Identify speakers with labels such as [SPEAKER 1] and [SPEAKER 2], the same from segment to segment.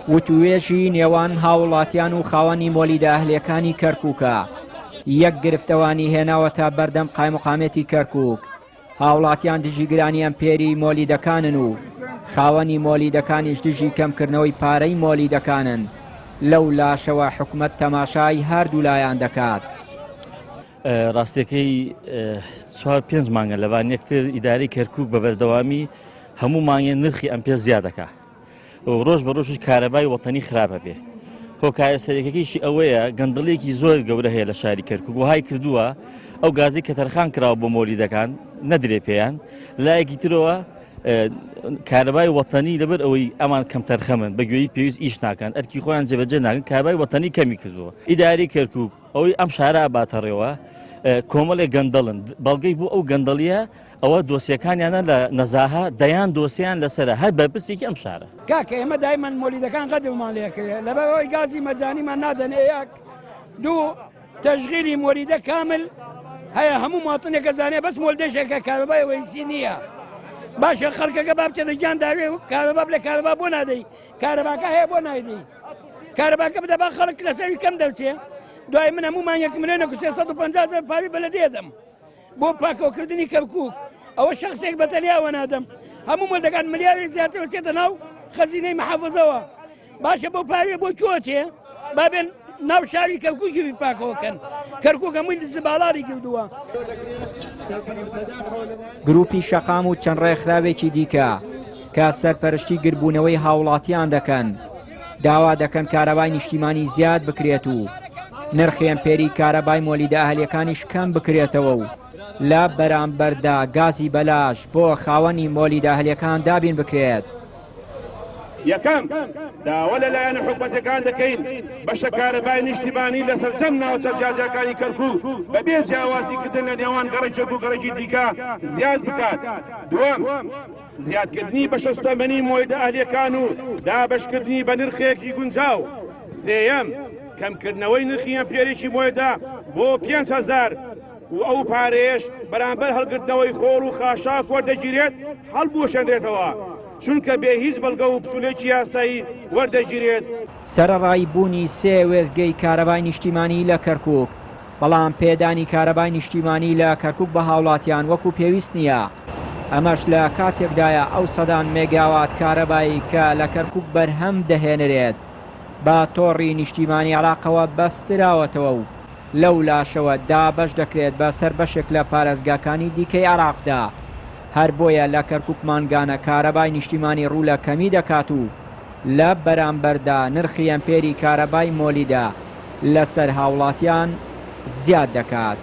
[SPEAKER 1] وتوێژی نێوان هاوڵاتیان و خاوەنی مۆلیدە ئەهلیەکانی کەرکووکە. یەک گرفتەوانی هێناوەتە بەردەم قایمقامەتی کەرکووک. هاوڵاتیان دژی گرانی ئەمپێری مۆلیدەکانن و خاوەنی مۆلیدەکانیش دژی کەمکردنەوەی پارەی مۆلیدەکانن. لەو لاشەوە حکومەت تەماشای هەردوو لایان دەکات.
[SPEAKER 2] ڕاستیەکەی 4-5 مانگە لەبان یەکتر ئیداری کەرکووک بە بەردەوامی هەموو مانگێ نرخی ئەمپێر زیاد دەکات. ڕۆژ بە ڕۆژش کارەبای وەتەنی خراپە بێ. هۆکایە سەرەکیشی ئەوەیە گەندەڵێکی زۆر گەورە هەیە لە شاری کەرکووک وهای کردووە ئەو گازی کە تەرخان کراوە بۆ مۆلیدەکان نەدرێ پێیان لایەکی ترەوە کارەبای وەتەنی لەبەر ئەوەی ئەمان کەم تەرخەمن بەگوێی پێویست ئیش ناکەن ئەرکی خۆیان جێبەجێ ناکەن کارەبای وەتەنی کەمی کردووە. ئیداری کەرکووک ئەوەی ئەم شارە باتەڕێەوە کۆمەڵێک گەندەڵن بەڵگەی بۆ ئەو گەندەڵیە ئەوە دۆسیەکانیانە لە نەزاها دەیان دۆسییان لەسرە هەر بەرپرسێکی ئەم شارە.
[SPEAKER 3] کاکە ئێمە دایمەن مۆلیدەکان قەدڵمان لێکرێت لەبەرەوەی گازی مەجانیمان نادەن یەک دوو تەشغیلی مۆلیدە کامل هەیە هەموو ماتنێکە زانێ بەس مۆلدەشێکە کارەبای وەیسی نییە. باشە خەڵکەکە با بچێتە گیان داوێ کارەبا لە کارەبا بۆ نادەی کارەباکە هەیە بۆ نایدەی کارەباکە بدە با خەڵک لەسەوی کەم دەوچێ دوای من هەمومان 1 ملیۆن و 350,000 پاوی بەلەدێ دەم بۆ پاکەوەکردنی کەرکووک ئەوە شخصێک بەتەنیاوە نادەم هەموو مۆلدەکان ملیاوی زیاتر چێتە ناو خەزینەی محافظەوە باشە بۆ پاویە بۆ چۆچێ بابێن ناو شاوی کەرکووکی پاکەوەکەن کەرکووک هەمووی زباڵاری کردووە.
[SPEAKER 1] گروپی شەقام و چەند ڕێکخراوێکی دیکە کە سەرپەرشتی گربوونەوەی هاوڵاتیان دەکەن داوا دەکەن کارەبای نیشتیمانی زیاد بکرێت و نرخی ئەمپێری کارەبای مۆلیدە ئەهلیەکانیش کەم بکرێتەوە و لە بەرامبەردا گازی بەلاش بۆ خاوەنی مۆلیدە ئەهلیەکان دابین بکرێت.
[SPEAKER 4] یەکەم داوە لەلایەن حکومەتەکان دەکەین بەشە کارەبای نیشتیمانی لەسەر جەم ناوچە جیاجەکانی کەرکووک بەبێ جیاوازیکردن لە نێوان گەڕێکی و گەڕێکی دیکە زیاد بکات. دووەم زیادکردنی بە شەستەمەنی مۆلیدە ئەهلیەکان و دابەشکردنی بە نرخێکی گونجاو. سێیەم کەمکردنەوەی نرخی ئەمپێرێکی مۆلیدە بۆ 5,000 و ئەو پارەیەش بەرامبەر هەڵگرتنەوەی خۆڵ و خاشاک وەردەگیرێت هەڵبوەشێنرێتەوە چونکە بێ هیچ بەڵگە و پسولێکی یاسایی وەردەگیرێت.
[SPEAKER 1] سەرەڕای بوونی سێ وێزگەی کارەبای نیشتیمانی لە کەرکووک بەڵام پێدانی کارەبای نیشتیمانی لە کەرکووک بە هاوڵاتیان وەکو پێویست نییە. ئەمەش لە کاتێکدایە ئەو سەدان مێگاوات کارەبایی کە لە کەرکووک بەرهەم دەهێنرێت بە تۆڕی نیشتیمانی عێراقەوە بەستراوەتەوە و لەو لاشەوە دابەش دەکرێت بە سەر بەشێک لە پارێزگاکانی دیکەی عێراقدا. هەر بۆیە لە کەرکووک مانگانە کارەبای نیشتیمانی ڕوو لە کەمی دەکات و لە بەرامبەردا نرخی ئەمپێری کارەبای مۆلیدە لەسەر هاوڵاتیان زیاد دەکات.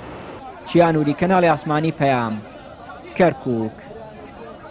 [SPEAKER 1] چیانوری کەناڵی ئاسمانی پەیام کەرکووک.